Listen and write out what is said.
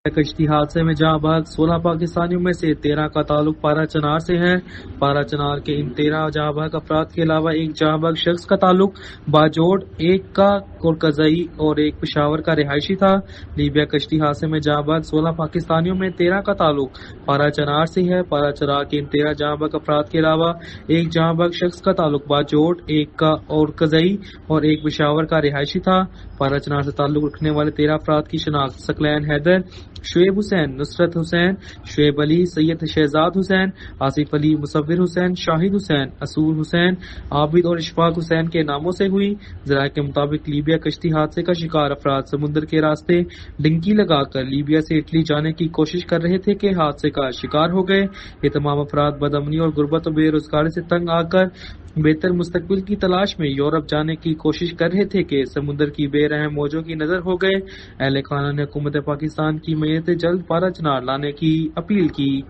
کشتی حادثے میں جاں بحق 16 پاکستانیوں میں سے 13 کا تعلق پارا چنار سے ہے۔ پارا چنار کے ان 13 جاں بحق افراد کے علاوہ ایک جاں بحق شخص کا تعلق باجوڑ، ایک کا کورکزئی اور ایک پشاور کا رہائشی تھا۔ لیبیا کشتی حادثے میں جاں بحق 16 پاکستانیوں میں 13 کا تعلق پارا چنار سے ہے۔ پارا چنار کے ان 13 جاں بحق افراد کے علاوہ ایک جاں بحق شخص کا تعلق باجوڑ، ایک کا کورکزئی اور ایک پشاور کا رہائشی تھا۔ پارا چنار سے تعلق رکھنے والے 13 افراد کی شناخت ثقلین حیدر، شعیب حسین، نصرت حسین، شعیب علی، سید شہزاد حسین، آصف علی، مصور حسین، شاہد حسین، اصول حسین، عابد اور اشفاق حسین کے ناموں سے ہوئی۔ ذرائع کے مطابق لیبیا کشتی حادثے کا شکار افراد سمندر کے راستے ڈنکی لگا کر لیبیا سے اٹلی جانے کی کوشش کر رہے تھے کہ حادثے کا شکار ہو گئے۔ یہ تمام افراد بدامنی اور غربت و بے روزگاری سے تنگ آ کر بہتر مستقبل کی تلاش میں یورپ جانے کی کوشش کر رہے تھے کہ سمندر کی بے رحم موجوں کی نظر ہو گئے۔ اہل خانہ نے حکومت پاکستان کی میت جلد پارا چنار لانے کی اپیل کی۔